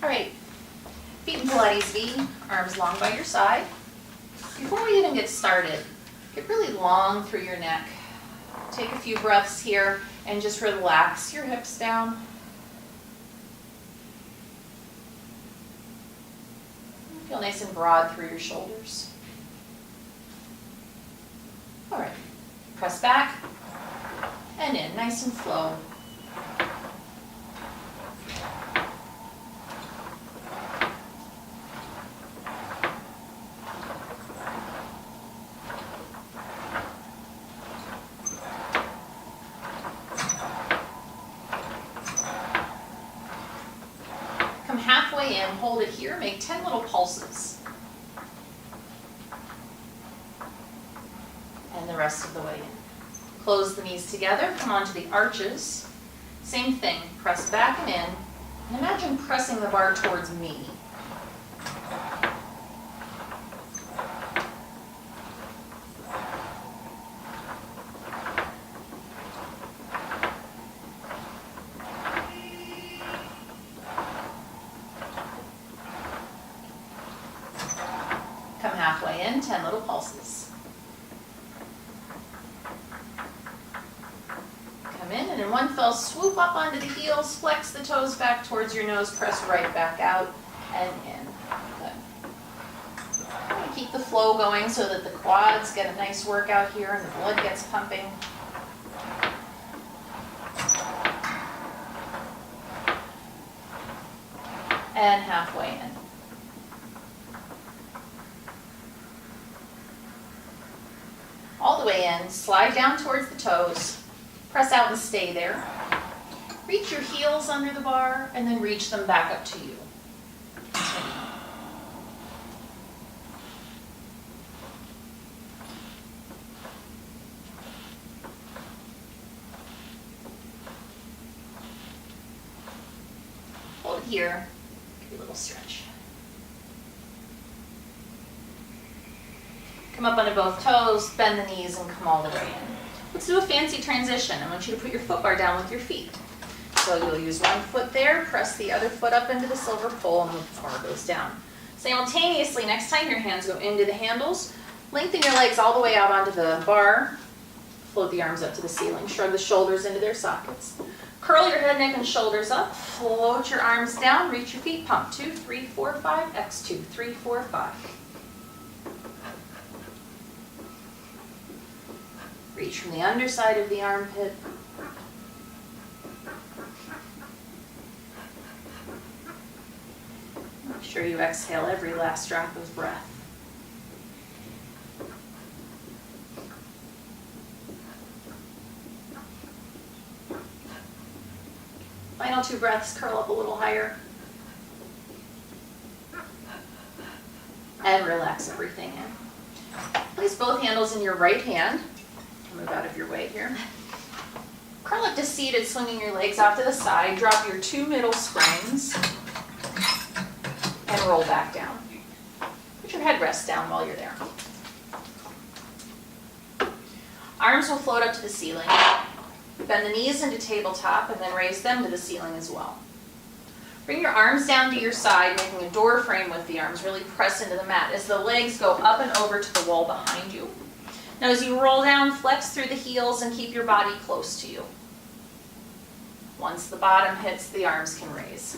All right, feet in Pilates V, arms long by your side. Before we even get started, get really long through your neck. Take a few breaths here and just relax your hips down. Feel nice and broad through your shoulders. All right, press back and in, nice and slow. Come halfway in, hold it here, make 10 little pulses. And the rest of the way in. Close the knees together, come onto the arches. Same thing, press back and in. And imagine pressing the bar towards me. Come halfway in, 10 little pulses. Come in, and in one fell swoop up onto the heels, flex the toes back towards your nose, press right back out and in. Good. I'm going to keep the flow going so that the quads get a nice workout here and the blood gets pumping. And halfway in. All the way in, slide down towards the toes, press out and stay there. Reach your heels under the bar and then reach them back up to you. Hold it here, give you a little stretch. Come up onto both toes, bend the knees, and come all the way in. Let's do a fancy transition. I want you to put your foot bar down with your feet. So you'll use one foot there, press the other foot up into the silver pole, and the bar goes down. Simultaneously, next time your hands go into the handles, lengthen your legs all the way out onto the bar, float the arms up to the ceiling, shrug the shoulders into their sockets. Curl your head, neck, and shoulders up, float your arms down, reach your feet, pump 2, 3, 4, 5, X 2, 3, 4, 5. Reach from the underside of the armpit. Make sure you exhale every last drop of breath. Final 2 breaths, curl up a little higher. And relax everything in. Place both handles in your right hand. Move out of your way here. Curl up to seated, swinging your legs off to the side. Drop your 2 middle springs and roll back down. Put your headrest down while you're there. Arms will float up to the ceiling. Bend the knees into tabletop and then raise them to the ceiling as well. Bring your arms down to your side, making a door frame with the arms. Really press into the mat as the legs go up and over to the wall behind you. Now as you roll down, flex through the heels and keep your body close to you. Once the bottom hits, the arms can raise.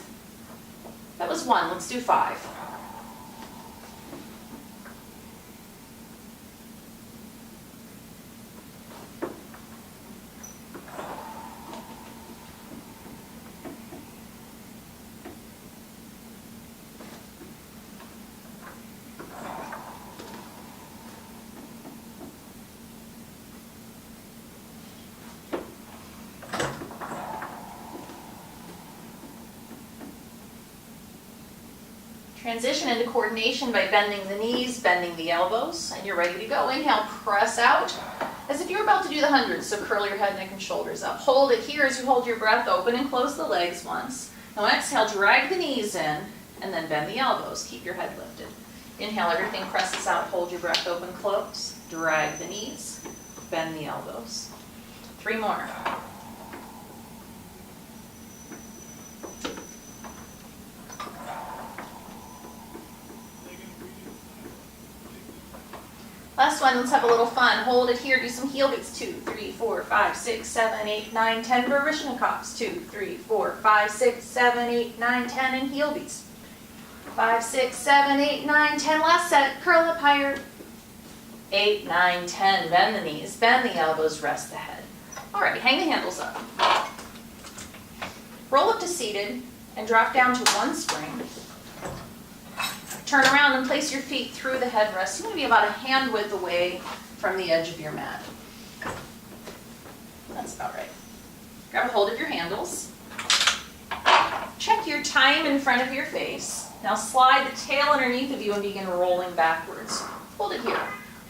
That was 1, let's do 5. Transition into coordination by bending the knees, bending the elbows, and you're ready to go. Inhale, press out as if you're about to do the 100, so curl your head, neck, and shoulders up. Hold it here as you hold your breath, open and close the legs once. Now exhale, drag the knees in, and then bend the elbows. Keep your head lifted. Inhale, everything presses out, hold your breath, open, close. Drag the knees, bend the elbows. 3 more. Last one, let's have a little fun. Hold it here, do some heel beats. 2, 3, 4, 5, 6, 7, 8, 9, 10. Baryshnikovs. 2, 3, 4, 5, 6, 7, 8, 9, 10. And heel beats. 5, 6, 7, 8, 9, 10. Last set. Curl up higher. 8, 9, 10. Bend the knees, bend the elbows, rest the head. Alrighty, hang the handles up. Roll up to seated and drop down to one spring. Turn around and place your feet through the headrest. You want to be about a hand width away from the edge of your mat. That's about right. Grab a hold of your handles. Check your time in front of your face. Now slide the tail underneath of you and begin rolling backwards. Hold it here.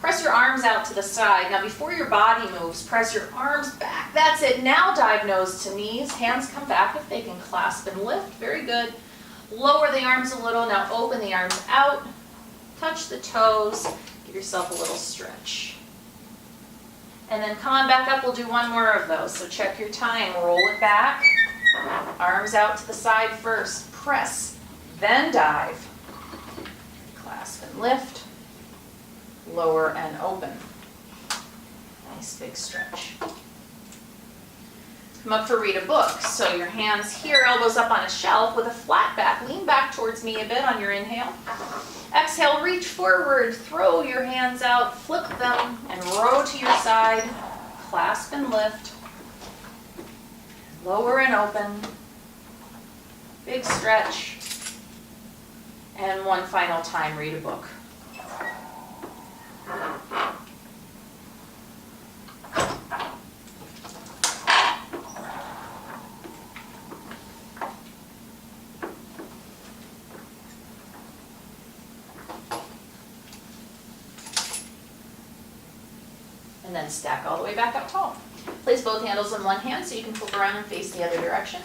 Press your arms out to the side. Now before your body moves, press your arms back. That's it. Now dive nose to knees. Hands come back if they can clasp and lift. Very good. Lower the arms a little. Now open the arms out. Touch the toes. Give yourself a little stretch. And then come on back up. We'll do one more of those. So check your time. Roll it back. Arms out to the side first. Press. Then dive. Clasp and lift. Lower and open. Nice big stretch. Come up for read a book. So your hands here, elbows up on a shelf with a flat back. Lean back towards me a bit on your inhale. Exhale, reach forward, throw your hands out, flip them, and row to your side. Clasp and lift. Lower and open. Big stretch. And one final time, read a book. And then stack all the way back up tall. Place both handles in one hand so you can flip around and face the other direction.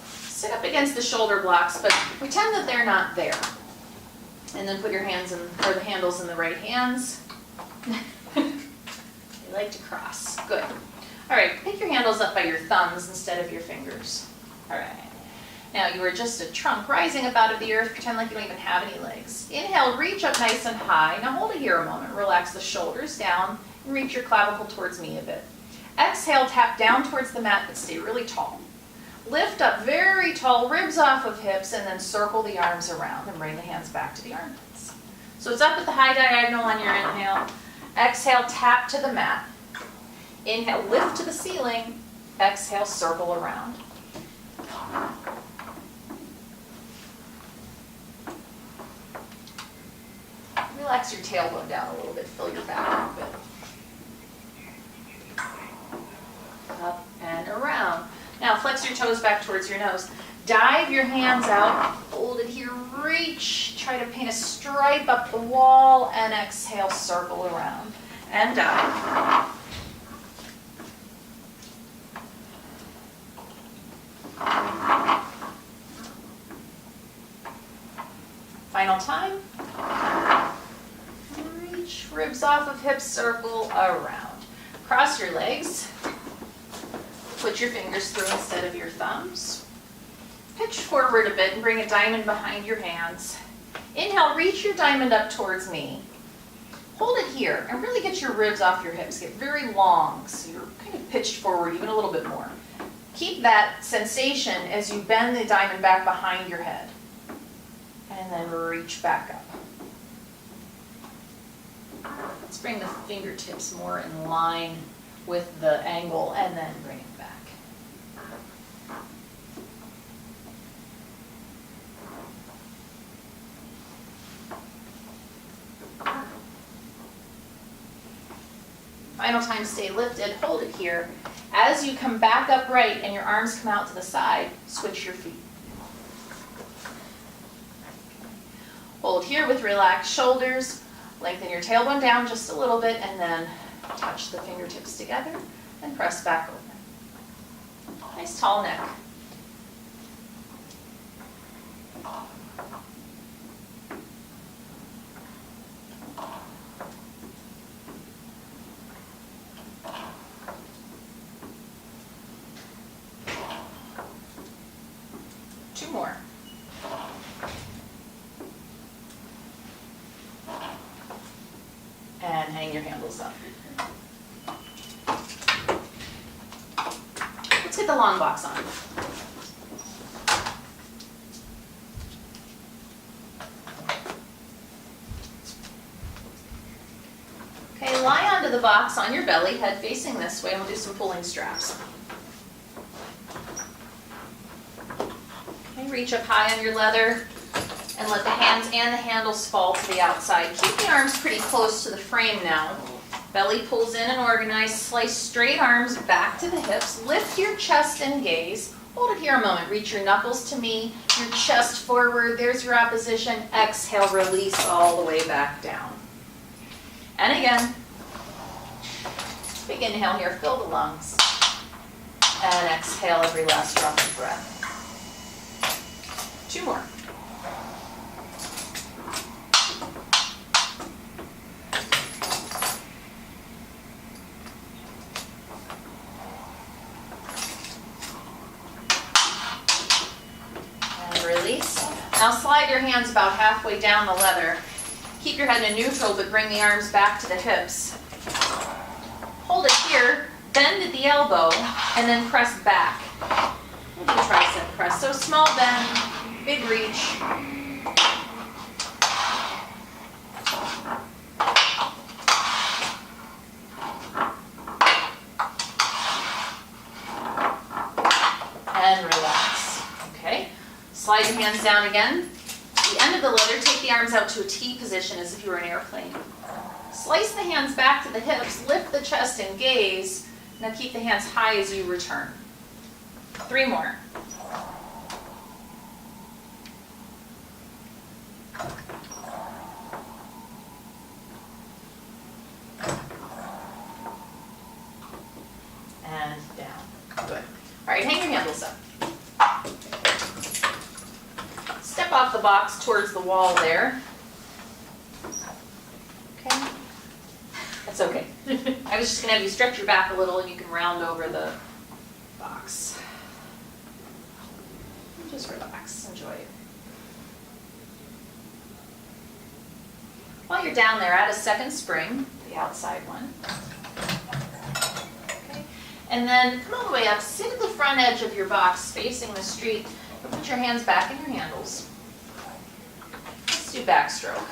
Sit up against the shoulder blocks, but pretend that they're not there. And then put your hands in, or the handles in the right hands. They like to cross. Good. All right, pick your handles up by your thumbs instead of your fingers. All right. Now you are just a trunk rising up out of the earth. Pretend like you don't even have any legs. Inhale, reach up nice and high. Now hold it here a moment. Relax the shoulders down and reach your clavicle towards me a bit. Exhale, tap down towards the mat, but stay really tall. Lift up very tall, ribs off of hips, and then circle the arms around and bring the hands back to the armpits. So it's up at the high diagonal on your inhale. Exhale, tap to the mat. Inhale, lift to the ceiling. Exhale, circle around. Relax your tailbone down a little bit, fill your back up a bit. Up and around. Now flex your toes back towards your nose. Dive your hands out, hold it here, reach, try to paint a stripe up the wall, and exhale, circle around, and dive. Final time. Reach, ribs off of hips, circle around. Cross your legs. Put your fingers through instead of your thumbs. Pitch forward a bit and bring a diamond behind your hands. Inhale, reach your diamond up towards me. Hold it here and really get your ribs off your hips. Get very long so you're kind of pitched forward even a little bit more. Keep that sensation as you bend the diamond back behind your head. And then reach back up. Let's bring the fingertips more in line with the angle and then bring it back. Final time, stay lifted, hold it here. As you come back upright and your arms come out to the side, switch your feet. Hold here with relaxed shoulders, lengthen your tailbone down just a little bit, and then touch the fingertips together and press back over. Nice tall neck. Two more. handles up. Let's get the long box on. Okay, lie onto the box on your belly, head facing this way, and we'll do some pulling straps. Okay, reach up high on your leather and let the hands and the handles fall to the outside. Keep the arms pretty close to the frame now. Belly pulls in and organized. Slice straight arms back to the hips. Lift your chest and gaze. Hold it here a moment. Reach your knuckles to me, your chest forward. There's your opposition. Exhale, release all the way back down. And again. Big inhale here, fill the lungs. And exhale every last drop of breath. 2 more. And release. Now slide your hands about halfway down the leather. Keep your head in neutral, but bring the arms back to the hips. Hold it here, bend at the elbow, and then press back. We'll do tricep press. So small bend, big reach. And relax. Okay. Slide your hands down again. The end of the leather, take the arms out to a T position as if you were an airplane. Slice the hands back to the hips, lift the chest and gaze. Now keep the hands high as you return. 3 more. And down. Good. All right, hang your handles up. Step off the box towards the wall there. Okay. That's okay. I was just going to have you stretch your back a little and you can round over the box. Just relax, enjoy it. While you're down there, add a second spring, the outside one. Okay. And then come all the way up, sit at the front edge of your box facing the street, and put your hands back in your handles. Let's do backstroke.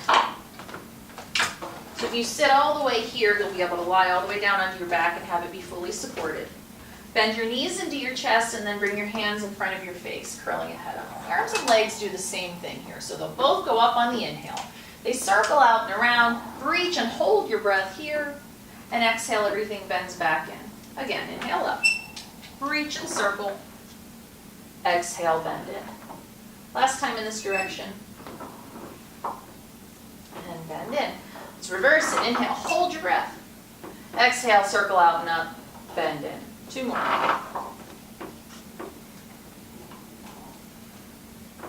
So if you sit all the way here, you'll be able to lie all the way down onto your back and have it be fully supported. Bend your knees into your chest and then bring your hands in front of your face, curling your head up. The arms and legs do the same thing here. So they'll both go up on the inhale. They circle out and around. Reach and hold your breath here. And exhale, everything bends back in. Again, inhale up. Reach and circle. Exhale, bend in. Last time in this direction. And bend in. Let's reverse it. Inhale, hold your breath. Exhale, circle out and up, bend in. 2 more.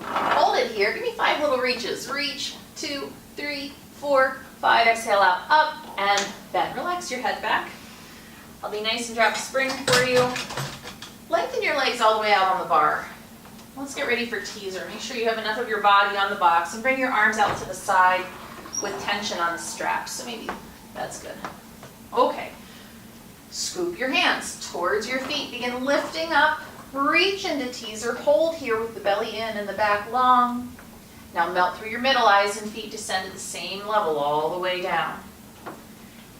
Hold it here. Give me 5 little reaches. Reach, 2, 3, 4, 5. Exhale out, up, and bend. Relax your head back. I'll be nice and drop a spring for you. Lengthen your legs all the way out on the bar. Let's get ready for teaser. Make sure you have enough of your body on the box and bring your arms out to the side with tension on the straps. So maybe that's good. Okay. Scoop your hands towards your feet. Begin lifting up. Reach into teaser. Hold here with the belly in and the back long. Now melt through your middle, eyes and feet descend to the same level all the way down.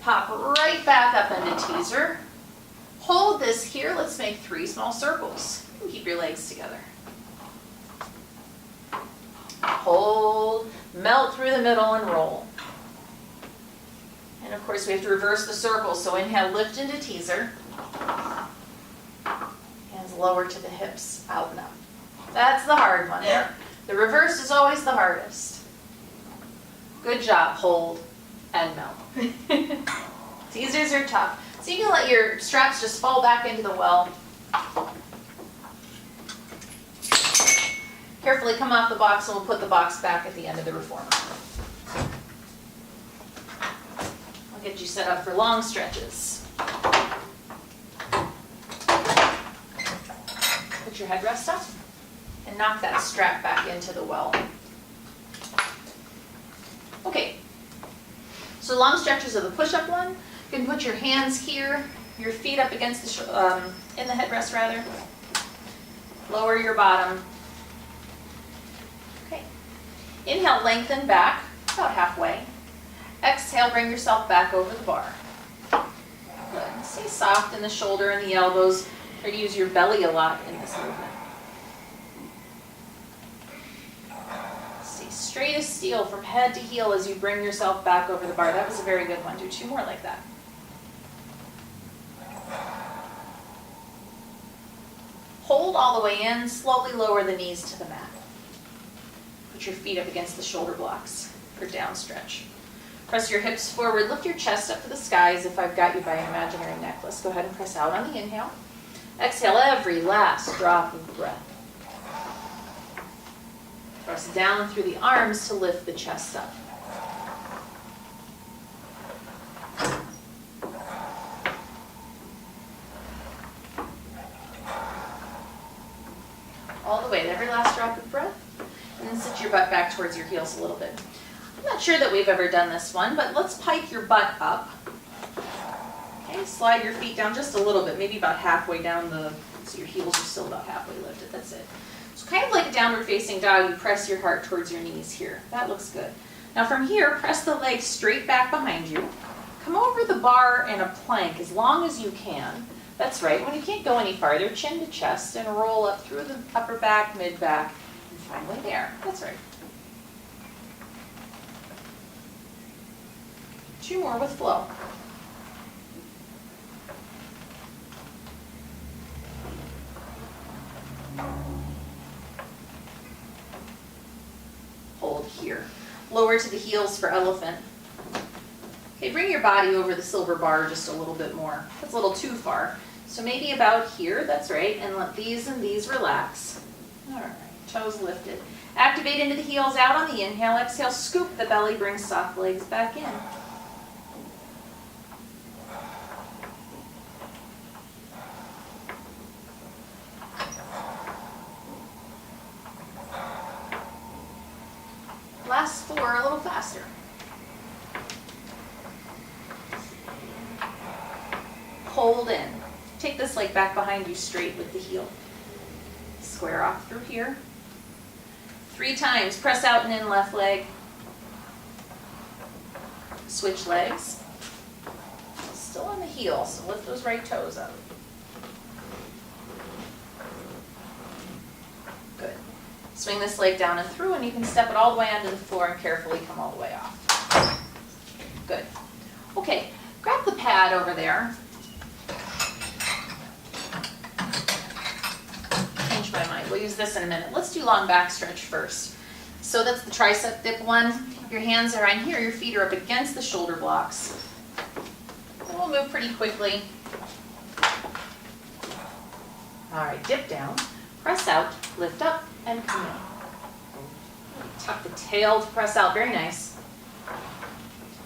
Pop right back up into teaser. Hold this here. Let's make 3 small circles. And keep your legs together. Hold, melt through the middle and roll. And of course we have to reverse the circle. So inhale, lift into teaser. Hands lower to the hips, out and up. That's the hard one. The reverse is always the hardest. Good job, hold and melt. Teasers are tough. So you can let your straps just fall back into the well. Carefully come off the box and we'll put the box back at the end of the reformer. I'll get you set up for long stretches. Put your headrest up and knock that strap back into the well. Okay, so long stretches are the push-up one. You can put your hands here, your feet up against the, in the headrest rather. Lower your bottom. Okay. Inhale, lengthen back, about halfway. Exhale, bring yourself back over the bar. Good. Stay soft in the shoulder and the elbows. Try to use your belly a lot in this movement. Stay straight as steel from head to heel as you bring yourself back over the bar. That was a very good one. Do 2 more like that. Hold all the way in. Slowly lower the knees to the mat. Put your feet up against the shoulder blocks for down stretch. Press your hips forward. Lift your chest up to the sky as if I've got you by an imaginary necklace. Go ahead and press out on the inhale. Exhale every last drop of breath. Press down through the arms to lift the chest up. All the way, every last drop of breath. And then sit your butt back towards your heels a little bit. I'm not sure that we've ever done this one, but let's pike your butt up. Okay, slide your feet down just a little bit, maybe about halfway down so your heels are still about halfway lifted. That's it. So kind of like a downward facing dog, you press your heart towards your knees here. That looks good. Now from here, press the legs straight back behind you. Come over the bar in a plank as long as you can. That's right. When you can't go any farther, chin to chest and roll up through the upper back, mid back, and finally there. That's right. 2 more with flow. Hold here. Lower to the heels for elephant. Okay, bring your body over the silver bar just a little bit more. That's a little too far. So maybe about here, that's right, and let these and these relax. All right, toes lifted. Activate into the heels out on the inhale. Exhale, scoop the belly, bring soft legs back in. Last 4, a little faster. Hold in. Take this leg back behind you straight with the heel. Square off through here. 3 times. Press out and in left leg. Switch legs. Still on the heel, so lift those right toes up. Good. Swing this leg down and through, and you can step it all the way onto the floor and carefully come all the way off. Good. Okay, grab the pad over there. Change my mind. We'll use this in a minute. Let's do long back stretch first. So that's the tricep dip one. Your hands are on here. Your feet are up against the shoulder blocks. And we'll move pretty quickly. All right, dip down, press out, lift up, and come in. Tuck the tail to press out. Very nice.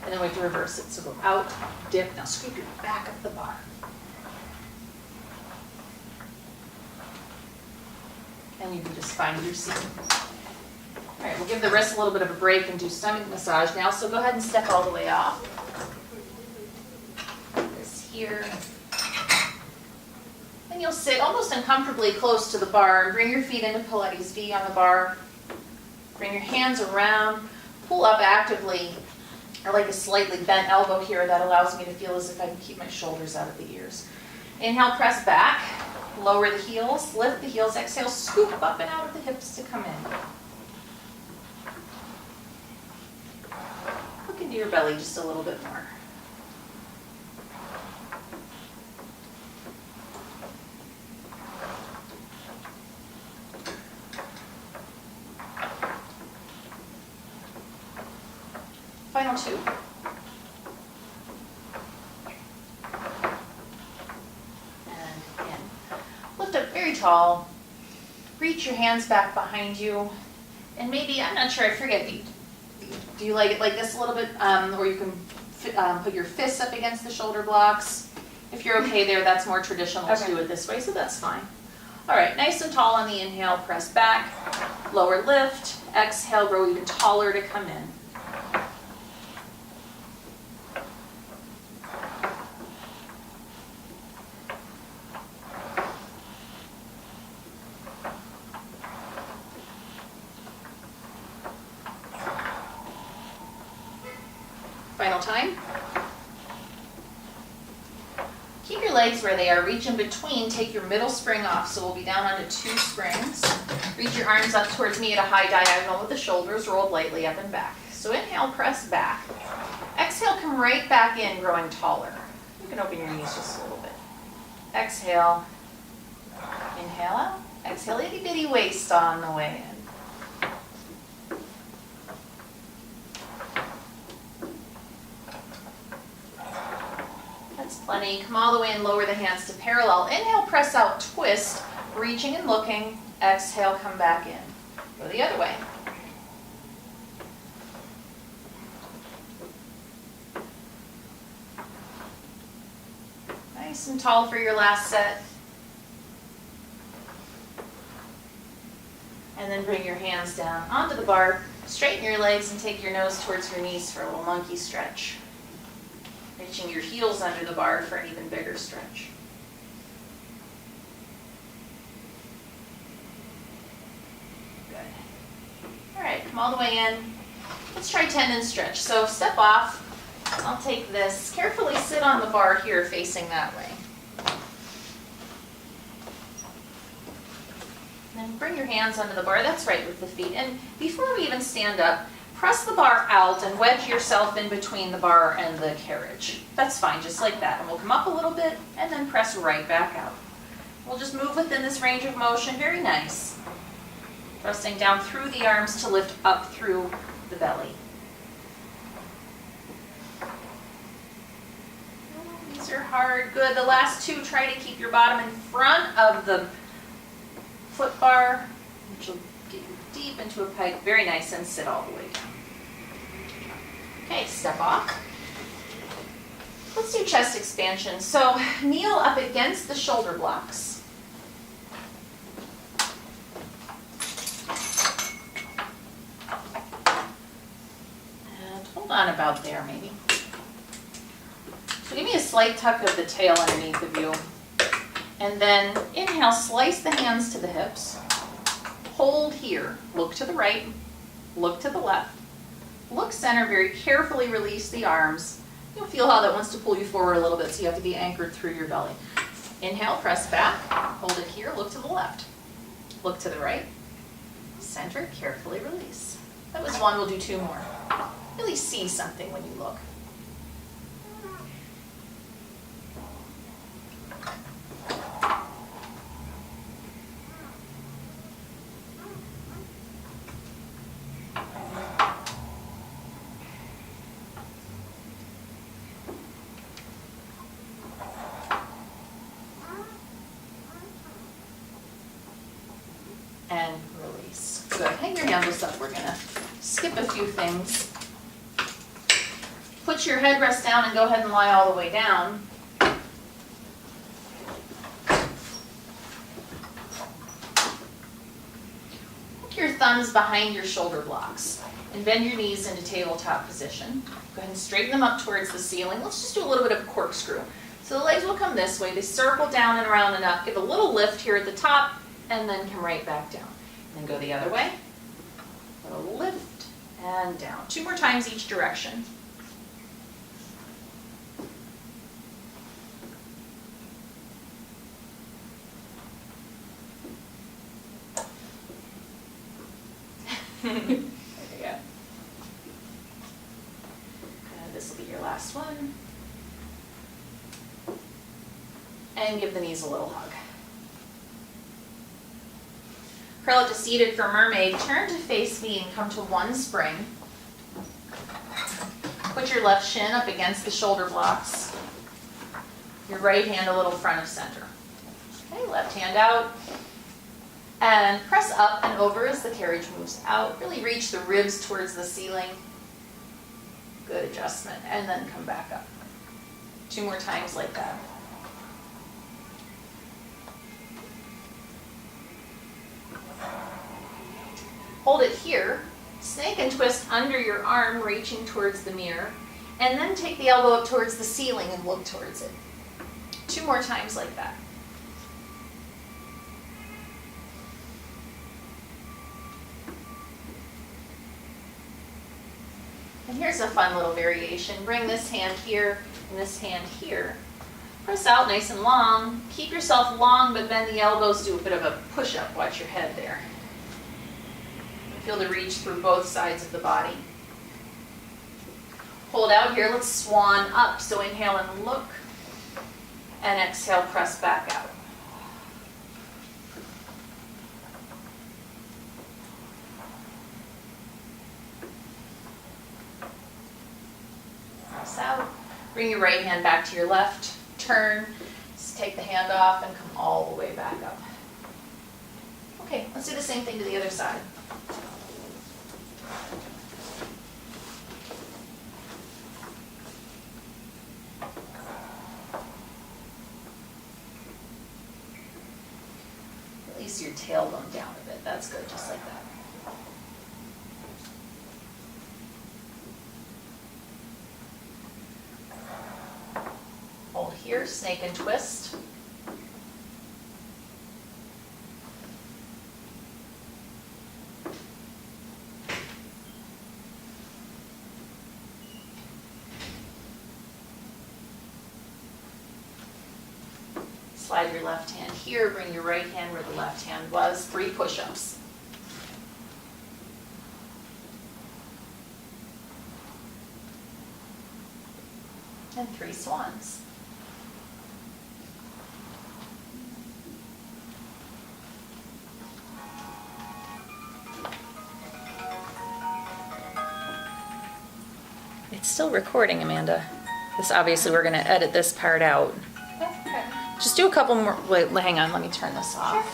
And then we have to reverse it. So go out, dip. Now scoop your back up the bar. And you can just find your seat. All right, we'll give the wrist a little bit of a break and do stomach massage now. So go ahead and step all the way off. This here. And you'll sit almost uncomfortably close to the bar and bring your feet into Pilates V on the bar. Bring your hands around, pull up actively, or like a slightly bent elbow here that allows me to feel as if I can keep my shoulders out of the ears. Inhale, press back, lower the heels, lift the heels, exhale, scoop up and out of the hips to come in. Look into your belly just a little bit more. Final 2. And in. Lift up very tall. Reach your hands back behind you. And maybe, I'm not sure, I forget, do you like it like this a little bit? Or you can put your fists up against the shoulder blocks. If you're okay there, that's more traditional to do it this way, so that's fine. All right, nice and tall on the inhale, press back, lower lift, exhale, grow even taller to come in. Final time. Keep your legs where they are. Reach in between. Take your middle spring off. So we'll be down onto 2 springs. Reach your arms up towards me at a high diagonal with the shoulders rolled lightly up and back. So inhale, press back. Exhale, come right back in, growing taller. You can open your knees just a little bit. Exhale. Inhale out. Exhale, itty bitty waist on the way in. That's plenty. Come all the way and lower the hands to parallel. Inhale, press out, twist, reaching and looking. Exhale, come back in. Go the other way. Nice and tall for your last set. And then bring your hands down onto the bar. Straighten your legs and take your nose towards your knees for a little monkey stretch. Reaching your heels under the bar for an even bigger stretch. Good. All right, come all the way in. Let's try tendon stretch. So step off. I'll take this. Carefully sit on the bar here facing that way. And then bring your hands under the bar. That's right with the feet. And before we even stand up, press the bar out and wedge yourself in between the bar and the carriage. That's fine, just like that. And we'll come up a little bit and then press right back out. We'll just move within this range of motion. Very nice. Pressing down through the arms to lift up through the belly. These are hard. Good. The last 2, try to keep your bottom in front of the foot bar, which will get you deep into a pike. Very nice, and sit all the way down. Okay, step off. Let's do chest expansion. So kneel up against the shoulder blocks. And hold on about there maybe. So give me a slight tuck of the tail underneath of you. And then inhale, slice the hands to the hips. Hold here. Look to the right. Look to the left. Look center. Very carefully release the arms. You'll feel how that wants to pull you forward a little bit, so you have to be anchored through your belly. Inhale, press back. Hold it here. Look to the left. Look to the right. Center. Carefully release. That was 1. We'll do 2 more. Really see something when you look. And release. Good. Hang your handles up. We're going to skip a few things. Put your headrest down and go ahead and lie all the way down. Hook your thumbs behind your shoulder blocks and bend your knees into tabletop position. Go ahead and straighten them up towards the ceiling. Let's just do a little bit of a corkscrew. So the legs will come this way. They circle down and around and up. Give a little lift here at the top, and then come right back down. And then go the other way. A little lift and down. 2 more times each direction. There you go. This will be your last one. And give the knees a little hug. Curl up to seated for mermaid. Turn to face me and come to 1 spring. Put your left shin up against the shoulder blocks. Your right hand a little front of center. Okay, left hand out. And press up and over as the carriage moves out. Really reach the ribs towards the ceiling. Good adjustment. And then come back up. 2 more times like that. Hold it here, snake and twist under your arm, reaching towards the mirror, and then take the elbow up towards the ceiling and look towards it. 2 more times like that. And here's a fun little variation. Bring this hand here and this hand here. Press out nice and long. Keep yourself long, but bend the elbows. Do a bit of a push-up. Watch your head there. Feel the reach through both sides of the body. Hold out here. Let's swan up. So inhale and look. And exhale, press back out. Press out. Bring your right hand back to your left. Turn. Just take the hand off and come all the way back up. Okay, let's do the same thing to the other side. Release your tailbone down a bit. That's good, just like that. Hold here, snake and twist. Slide your left hand here, bring your right hand where the left hand was. 3 push-ups. And 3 swans. It's still recording, Amanda. This obviously we're going to edit this part out. Okay. Just do a couple more. Wait, hang on. Let me turn this off.